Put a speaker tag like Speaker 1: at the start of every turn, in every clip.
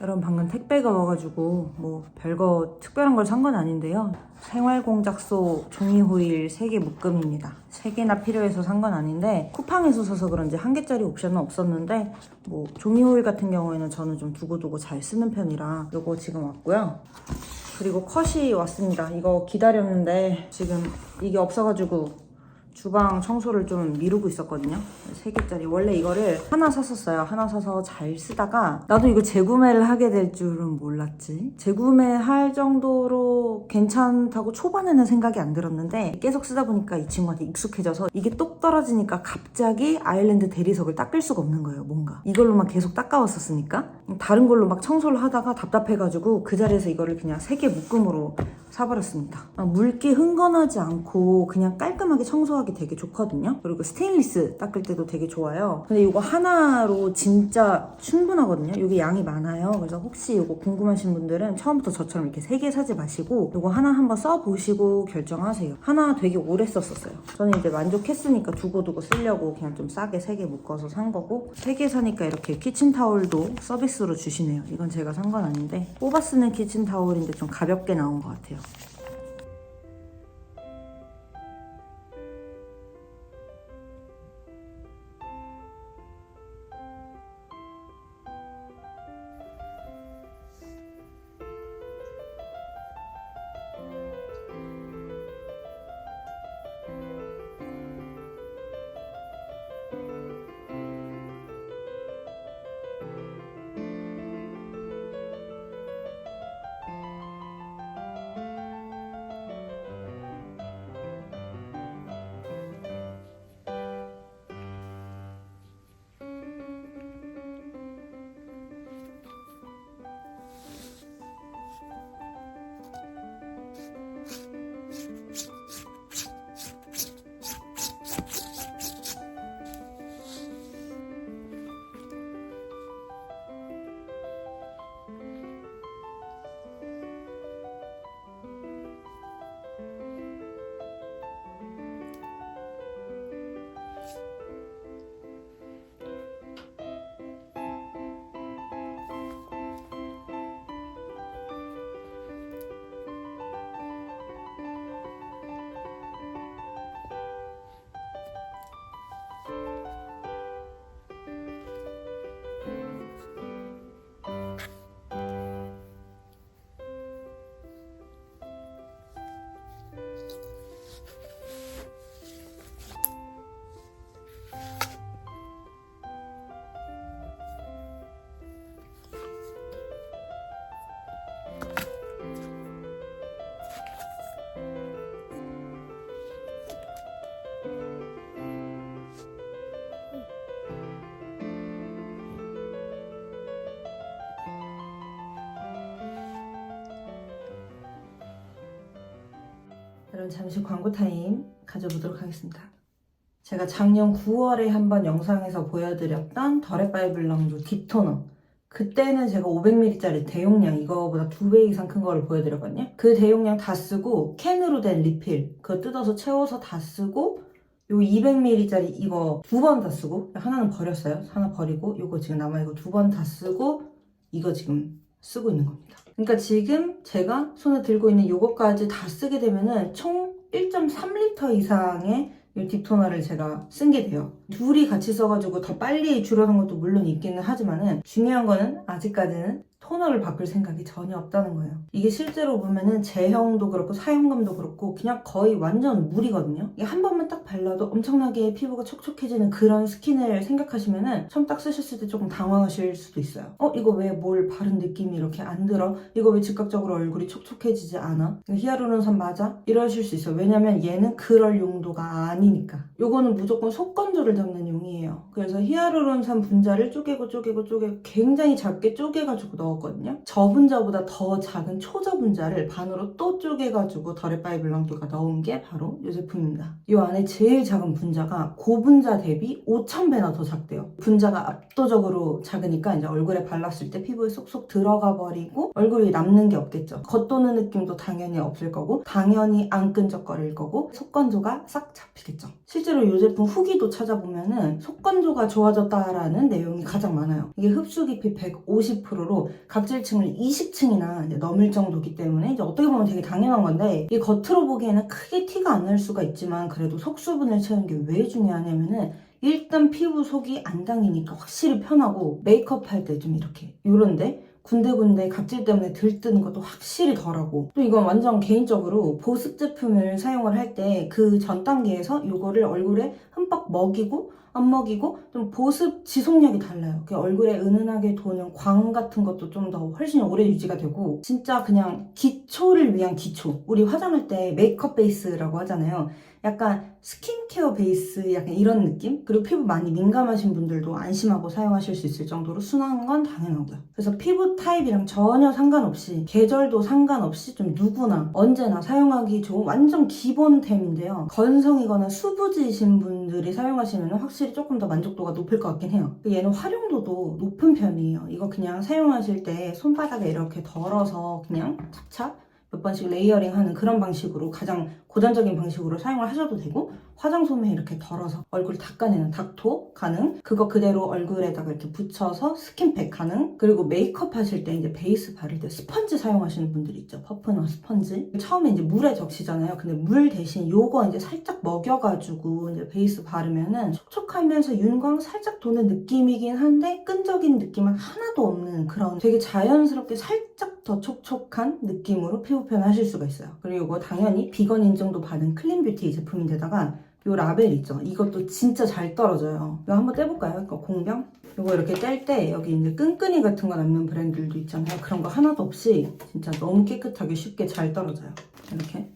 Speaker 1: 여러분 방금 택배가 와가지고 뭐 별거 특별한 걸 산 건 아닌데요. 생활공작소 종이 호일 3개 묶음입니다. 3개나 필요해서 산 건 아닌데 쿠팡에서 사서 그런지 1개짜리 옵션은 없었는데 뭐 종이 호일 같은 경우에는 저는 좀 두고두고 잘 쓰는 편이라 요거 지금 왔고요. 그리고 컷이 왔습니다. 이거 기다렸는데 지금 이게 없어가지고 주방 청소를 좀 미루고 있었거든요. 3개짜리. 원래 이거를 하나 샀었어요. 하나 사서 잘 쓰다가 나도 이거 재구매를 하게 될 줄은 몰랐지. 재구매할 정도로 괜찮다고 초반에는 생각이 안 들었는데 계속 쓰다 보니까 이 친구한테 익숙해져서 이게 똑 떨어지니까 갑자기 아일랜드 대리석을 닦을 수가 없는 거예요. 뭔가 이걸로만 계속 닦아왔었으니까 다른 걸로 막 청소를 하다가 답답해가지고 그 자리에서 이거를 그냥 3개 묶음으로 사버렸습니다. 물기 흥건하지 않고 그냥 깔끔하게 청소하기 되게 좋거든요. 그리고 스테인리스 닦을 때도 되게 좋아요. 근데 이거 하나로 진짜 충분하거든요. 이게 양이 많아요. 그래서 혹시 이거 궁금하신 분들은 처음부터 저처럼 이렇게 3개 사지 마시고 이거 하나 한번 써보시고 결정하세요. 하나 되게 오래 썼었어요. 저는 이제 만족했으니까 두고두고 쓰려고 그냥 좀 싸게 3개 묶어서 산 거고 3개 사니까 이렇게 키친타올도 서비스로 주시네요. 이건 제가 산 건 아닌데 뽑아 쓰는 키친타올인데 좀 가볍게 나온 것 같아요. 여러분 잠시 광고 타임 가져보도록 하겠습니다. 제가 작년 9월에 한번 영상에서 보여드렸던 더레파이블랑도 딥토너, 그때는 제가 500ml짜리 대용량, 이거보다 2배 이상 큰 거를 보여드렸거든요. 그 대용량 다 쓰고 캔으로 된 리필 그거 뜯어서 채워서 다 쓰고 요 200ml짜리 이거 2번 다 쓰고 하나는 버렸어요. 하나 버리고 요거 지금 남아 이거 2번 다 쓰고 이거 지금 쓰고 있는 겁니다. 그러니까 지금 제가 손에 들고 있는 요거까지 다 쓰게 되면은 총 1.3L 이상의 이 딥토너를 제가 쓴 게 돼요. 둘이 같이 써가지고 더 빨리 줄어든 것도 물론 있기는 하지만은 중요한 거는 아직까지는 토너를 바꿀 생각이 전혀 없다는 거예요. 이게 실제로 보면은 제형도 그렇고 사용감도 그렇고 그냥 거의 완전 물이거든요. 이게 한 번만 딱 발라도 엄청나게 피부가 촉촉해지는 그런 스킨을 생각하시면은 처음 딱 쓰셨을 때 조금 당황하실 수도 있어요. 이거 왜 뭘 바른 느낌이 이렇게 안 들어? 이거 왜 즉각적으로 얼굴이 촉촉해지지 않아? 히아루론산 맞아? 이러실 수 있어요. 왜냐면 얘는 그럴 용도가 아니니까. 요거는 무조건 속건조를 잡는 용이에요. 그래서 히아루론산 분자를 쪼개고 굉장히 작게 쪼개가지고 넣었거든요. 저 분자보다 더 작은 초저 분자를 반으로 또 쪼개가지고 더레파이블랑도가 넣은 게 바로 이 제품입니다. 이 안에 제일 작은 분자가 고분자 대비 5000배나 더 작대요. 분자가 압도적으로 작으니까 이제 얼굴에 발랐을 때 피부에 쏙쏙 들어가 버리고 얼굴에 남는 게 없겠죠. 겉도는 느낌도 당연히 없을 거고 당연히 안 끈적거릴 거고 속건조가 싹 잡히겠죠. 실제로 이 제품 후기도 찾아보면은 속건조가 좋아졌다라는 내용이 가장 많아요. 이게 흡수 깊이 150%로 각질층을 20층이나 넘을 정도이기 때문에 이제 어떻게 보면 되게 당연한 건데, 이 겉으로 보기에는 크게 티가 안 날 수가 있지만 그래도 속수분을 채우는 게 왜 중요하냐면은, 일단 피부 속이 안 당기니까 확실히 편하고, 메이크업 할 때 좀 이렇게 요런데 군데군데 각질 때문에 들뜨는 것도 확실히 덜하고, 또 이건 완전 개인적으로 보습 제품을 사용을 할 때 그 전 단계에서 이거를 얼굴에 흠뻑 먹이고 안 먹이고 좀 보습 지속력이 달라요. 그 얼굴에 은은하게 도는 광 같은 것도 좀 더 훨씬 오래 유지가 되고, 진짜 그냥 기초를 위한 기초. 우리 화장할 때 메이크업 베이스라고 하잖아요. 약간 스킨케어 베이스 약간 이런 느낌? 그리고 피부 많이 민감하신 분들도 안심하고 사용하실 수 있을 정도로 순한 건 당연하고요. 그래서 피부 타입이랑 전혀 상관없이, 계절도 상관없이 좀 누구나 언제나 사용하기 좋은 완전 기본템인데요. 건성이거나 수부지이신 분들이 사용하시면 확실히 조금 더 만족도가 높을 것 같긴 해요. 얘는 활용도도 높은 편이에요. 이거 그냥 사용하실 때 손바닥에 이렇게 덜어서 그냥 착착 몇 번씩 레이어링하는 그런 방식으로, 가장 고전적인 방식으로 사용을 하셔도 되고, 화장솜에 이렇게 덜어서 얼굴 닦아내는 닥토 가능, 그거 그대로 얼굴에다가 이렇게 붙여서 스킨팩 가능, 그리고 메이크업 하실 때 이제 베이스 바를 때 스펀지 사용하시는 분들이 있죠. 퍼프나 스펀지. 처음에 이제 물에 적시잖아요. 근데 물 대신 요거 이제 살짝 먹여가지고 이제 베이스 바르면은 촉촉하면서 윤광 살짝 도는 느낌이긴 한데 끈적인 느낌은 하나도 없는 그런 되게 자연스럽게 살짝 더 촉촉한 느낌으로 피부 표현 하실 수가 있어요. 그리고 이거 당연히 비건 인증도 받은 클린뷰티 제품인데다가 요 라벨 있죠? 이것도 진짜 잘 떨어져요. 이거 한번 떼볼까요? 이거 공병? 이거 이렇게 뗄 때 여기 이제 끈끈이 같은 거 남는 브랜드들도 있잖아요. 그런 거 하나도 없이 진짜 너무 깨끗하게 쉽게 잘 떨어져요. 이렇게.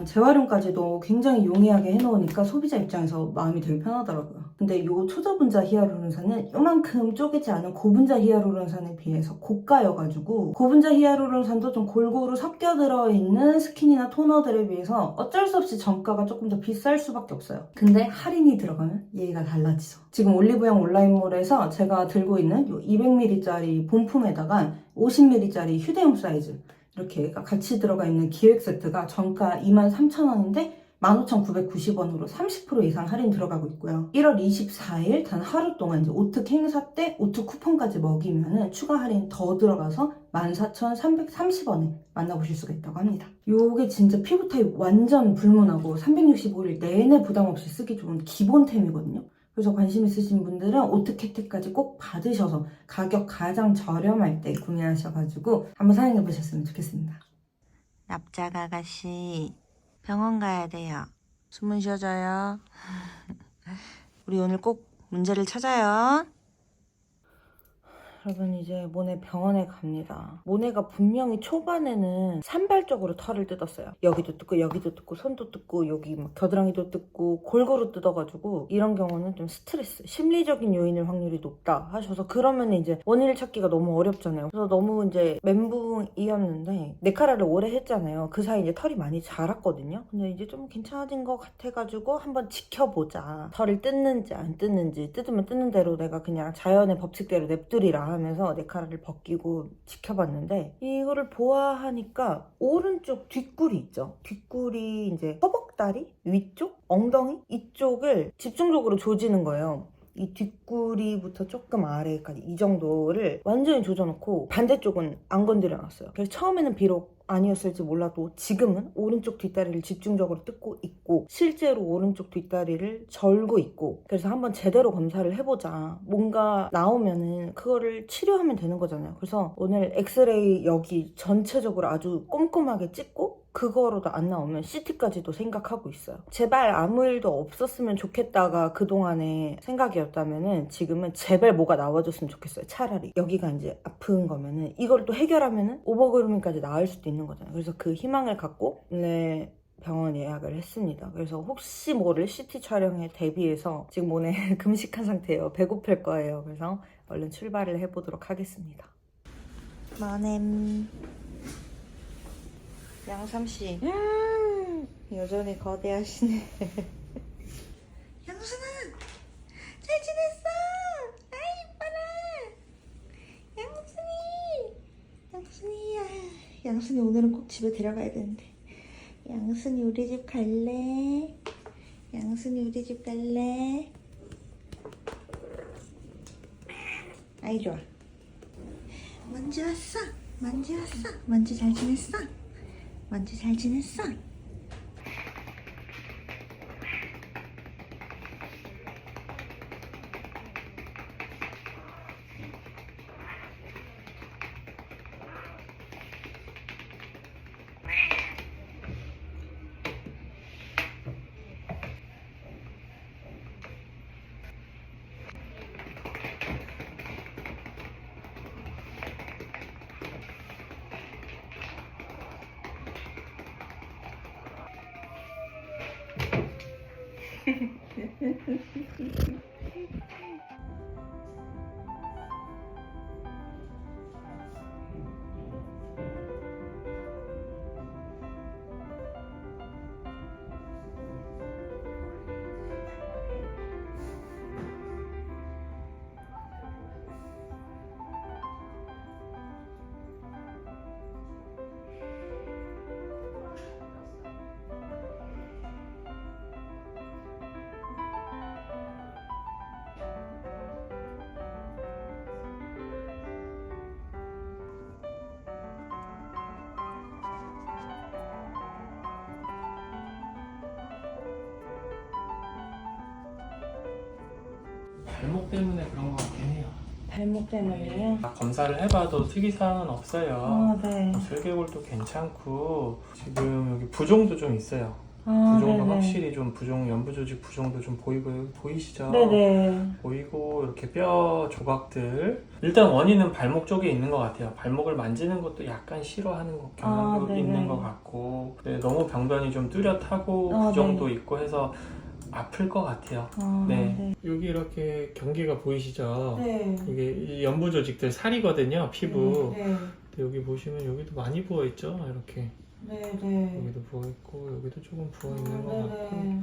Speaker 1: 재활용까지도 굉장히 용이하게 해놓으니까 소비자 입장에서 마음이 되게 편하더라고요. 근데 이 초저분자 히아루론산은 이만큼 쪼개지 않은 고분자 히아루론산에 비해서 고가여가지고, 고분자 히아루론산도 좀 골고루 섞여 들어있는 스킨이나 토너들에 비해서 어쩔 수 없이 정가가 조금 더 비쌀 수밖에 없어요. 근데 할인이 들어가면 얘가 달라지죠. 지금 올리브영 온라인몰에서 제가 들고 있는 이 200ml짜리 본품에다가 50ml짜리 휴대용 사이즈 이렇게 같이 들어가 있는 기획 세트가 정가 23,000원인데 15,990원으로 30% 이상 할인 들어가고 있고요. 1월 24일 단 하루 동안 이제 오특 행사 때 오특 쿠폰까지 먹이면은 추가 할인 더 들어가서 14,330원에 만나보실 수가 있다고 합니다. 요게 진짜 피부 타입 완전 불문하고 365일 내내 부담 없이 쓰기 좋은 기본템이거든요. 그래서 관심 있으신 분들은 오특 혜택까지 꼭 받으셔서 가격 가장 저렴할 때 구매하셔가지고 한번 사용해보셨으면 좋겠습니다. 납작 아가씨, 병원 가야 돼요. 숨은 쉬어줘요. 우리 오늘 꼭 문제를 찾아요. 여러분, 이제 모네 병원에 갑니다. 모네가 분명히 초반에는 산발적으로 털을 뜯었어요. 여기도 뜯고 여기도 뜯고 손도 뜯고 여기 막 겨드랑이도 뜯고 골고루 뜯어가지고, 이런 경우는 좀 스트레스, 심리적인 요인일 확률이 높다 하셔서, 그러면 이제 원인을 찾기가 너무 어렵잖아요. 그래서 너무 이제 멘붕이었는데, 네카라를 오래 했잖아요. 그 사이 이제 털이 많이 자랐거든요. 근데 이제 좀 괜찮아진 것 같아가지고 한번 지켜보자. 털을 뜯는지 안 뜯는지, 뜯으면 뜯는 대로 내가 그냥 자연의 법칙대로 냅두리라 하면서 네카라를 벗기고 지켜봤는데, 이거를 보아하니까 오른쪽 뒷구리 있죠? 뒷구리 이제 허벅다리 위쪽 엉덩이 이쪽을 집중적으로 조지는 거예요. 이 뒷구리부터 조금 아래까지 이 정도를 완전히 조져놓고 반대쪽은 안 건드려 놨어요. 그래서 처음에는 비록 아니었을지 몰라도 지금은 오른쪽 뒷다리를 집중적으로 뜯고 있고, 실제로 오른쪽 뒷다리를 절고 있고, 그래서 한번 제대로 검사를 해보자. 뭔가 나오면은 그거를 치료하면 되는 거잖아요. 그래서 오늘 엑스레이 여기 전체적으로 아주 꼼꼼하게 찍고, 그거로도 안 나오면 CT까지도 생각하고 있어요. 제발 아무 일도 없었으면 좋겠다가 그동안의 생각이었다면은 지금은 제발 뭐가 나와줬으면 좋겠어요. 차라리 여기가 이제 아픈 거면은 이걸 또 해결하면은 오버그루밍까지 나을 수도 있는 거잖아요. 그래서 그 희망을 갖고 오늘 병원 예약을 했습니다. 그래서 혹시 모를 CT 촬영에 대비해서 지금 오늘 금식한 상태예요. 배고플 거예요. 그래서 얼른 출발을 해보도록 하겠습니다. 마넴 양삼씨 여전히 거대하시네. 양순아 잘 지냈어? 아이 이뻐라 양순이야. 양순이 오늘은 꼭 집에 데려가야 되는데. 양순이 우리 집 갈래? 양순이 우리 집 갈래? 아이 좋아.
Speaker 2: 먼지 왔어. 먼지 왔어. 먼지 잘 지냈어? 먼지 잘 지냈어?
Speaker 3: 발목 때문에 그런 것 같긴 해요.
Speaker 1: 발목 때문에요?
Speaker 3: 검사를 해봐도 특이사항은 없어요.
Speaker 1: 아, 네.
Speaker 3: 슬개골도 괜찮고 지금 여기 부종도 좀 있어요.
Speaker 1: 아,
Speaker 3: 부종도
Speaker 1: 네네.
Speaker 3: 확실히 좀 부종, 연부조직 부종도 좀 보이시죠?
Speaker 1: 네네.
Speaker 3: 보이고 이렇게 뼈 조각들. 일단 원인은 발목 쪽에 있는 것 같아요. 발목을 만지는 것도 약간 싫어하는 경향도
Speaker 1: 네네.
Speaker 3: 있는 것 같고, 네, 너무 병변이 좀 뚜렷하고
Speaker 1: 아,
Speaker 3: 부종도
Speaker 1: 네.
Speaker 3: 있고 해서 아플 것 같아요.
Speaker 1: 아,
Speaker 3: 네. 여기 이렇게 경계가 보이시죠?
Speaker 1: 네.
Speaker 3: 이게 이 연부 조직들 살이거든요, 피부.
Speaker 1: 네.
Speaker 3: 근데 여기 보시면 여기도 많이 부어 있죠, 이렇게.
Speaker 1: 네.
Speaker 3: 여기도 부어 있고 여기도 조금 부어 있는 것 같고
Speaker 1: 네네.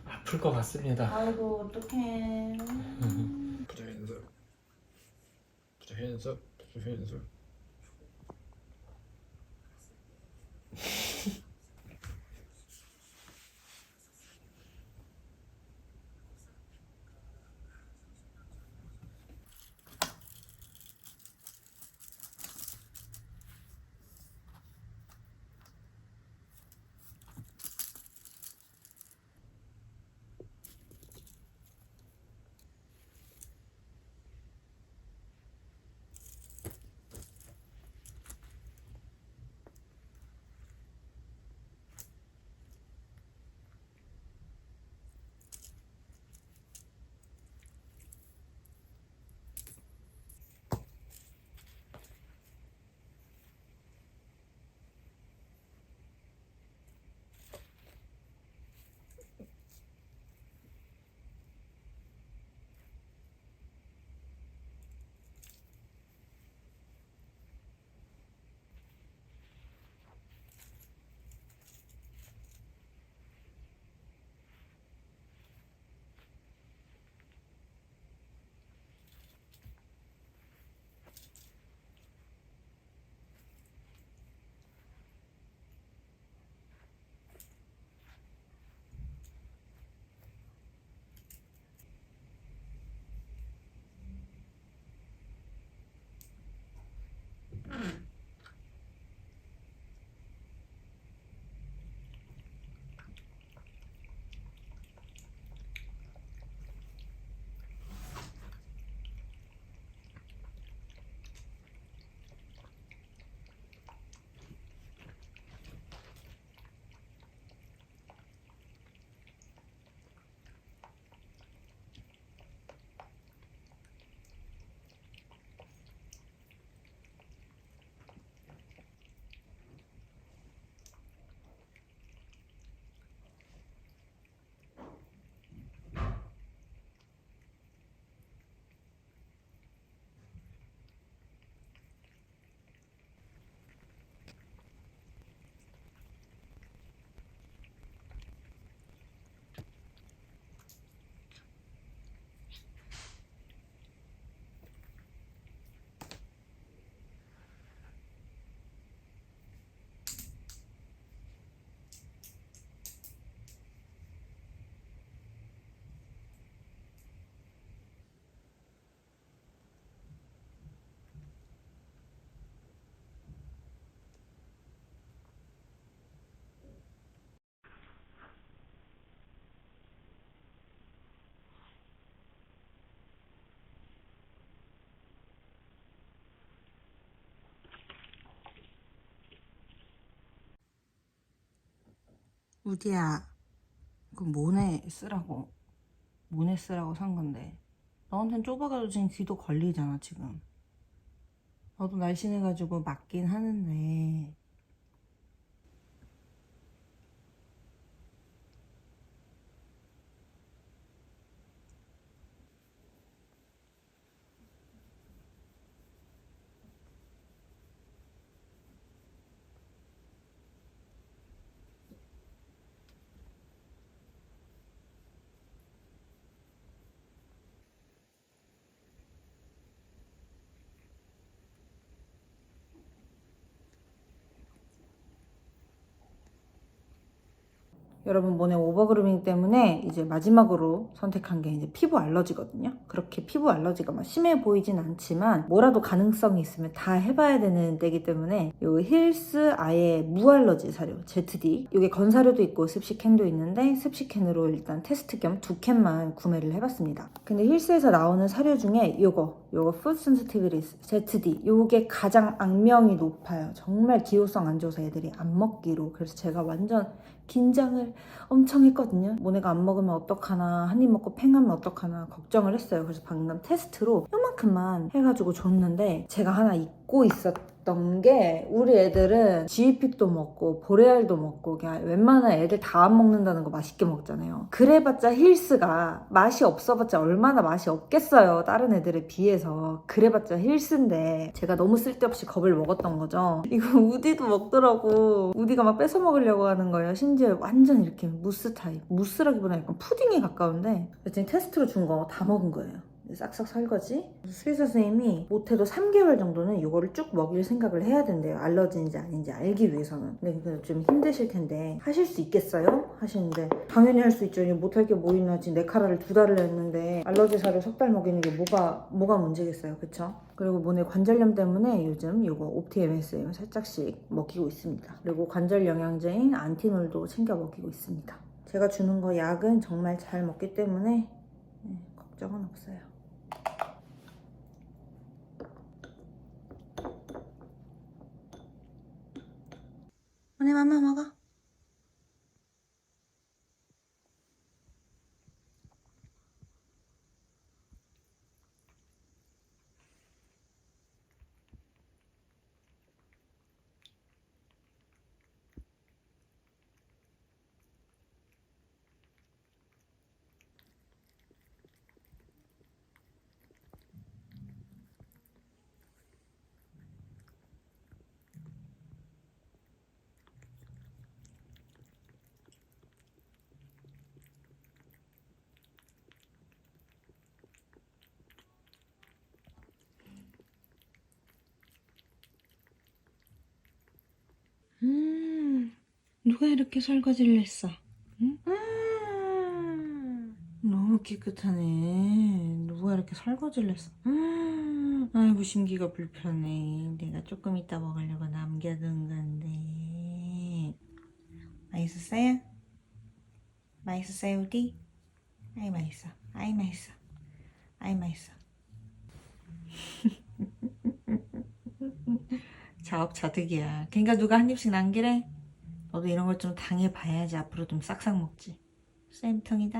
Speaker 3: 아플 것 같습니다.
Speaker 1: 아이고, 어떡해.
Speaker 4: Put your hands up. Put your hands up. Put your hands up.
Speaker 1: 우디야, 그 모네 쓰라고 산 건데 너한텐 좁아가지고 지금 귀도 걸리잖아 지금. 너도 날씬해가지고 맞긴 하는데 여러분, 모네 오버그루밍 때문에 이제 마지막으로 선택한 게 이제 피부 알러지거든요. 그렇게 피부 알러지가 막 심해 보이진 않지만 뭐라도 가능성이 있으면 다 해봐야 되는 때이기 때문에 요 힐스 아예 무알러지 사료 ZD, 이게 건사료도 있고 습식캔도 있는데 습식캔으로 일단 테스트 겸 2캔만 구매를 해봤습니다. 근데 힐스에서 나오는 사료 중에 요거 푸드 센시티비티스 ZD, 요게 가장 악명이 높아요. 정말 기호성 안 좋아서 애들이 안 먹기로. 그래서 제가 완전 긴장을 엄청 했거든요. 모네가 안 먹으면 어떡하나, 한 입 먹고 팽하면 어떡하나 걱정을 했어요. 그래서 방금 테스트로 요만큼만 해가지고 줬는데, 제가 하나 잊고 있었던 게, 우리 애들은 지휘픽도 먹고 보레알도 먹고 그냥 웬만한 애들 다 안 먹는다는 거 맛있게 먹잖아요. 그래봤자 힐스가 맛이 없어봤자 얼마나 맛이 없겠어요, 다른 애들에 비해서. 그래봤자 힐스인데 제가 너무 쓸데없이 겁을 먹었던 거죠. 이거 우디도 먹더라고. 우디가 막 뺏어 먹으려고 하는 거예요. 심지어 완전 이렇게 무스 타입, 무스라기보다 약간 푸딩에 가까운데 지금 테스트로 준 거 다 먹은 거예요. 싹싹 설거지. 수의사 선생님이 못해도 3개월 정도는 이거를 쭉 먹일 생각을 해야 된대요. 알러지인지 아닌지 알기 위해서는. 근데 좀 힘드실 텐데 하실 수 있겠어요? 하시는데 당연히 할 수 있죠. 못할 게 뭐 있나. 지금 네카라를 2달을 했는데 알러지 사료 3달 먹이는 게 뭐가 문제겠어요, 그쵸? 그리고 모네 관절염 때문에 요즘 요거 옵티 MSM 살짝씩 먹이고 있습니다. 그리고 관절 영양제인 안티놀도 챙겨 먹이고 있습니다. 제가 주는 거 약은 정말 잘 먹기 때문에 걱정은 없어요. 오늘 맘마 먹어. 누가 이렇게 설거지를 했어? 응? 너무 깨끗하네. 누가 이렇게 설거지를 했어? 아이고, 심기가 불편해. 내가 조금 이따 먹으려고 남겨둔 건데. 맛있었어요? 맛있었어요, 우디? 아이, 맛있어. 아이, 맛있어. 아이, 맛있어. 자업자득이야. 그러니까 누가 한 입씩 남기래? 너도 이런 걸 좀 당해봐야지 앞으로 좀 싹싹 먹지. 쌤통이다.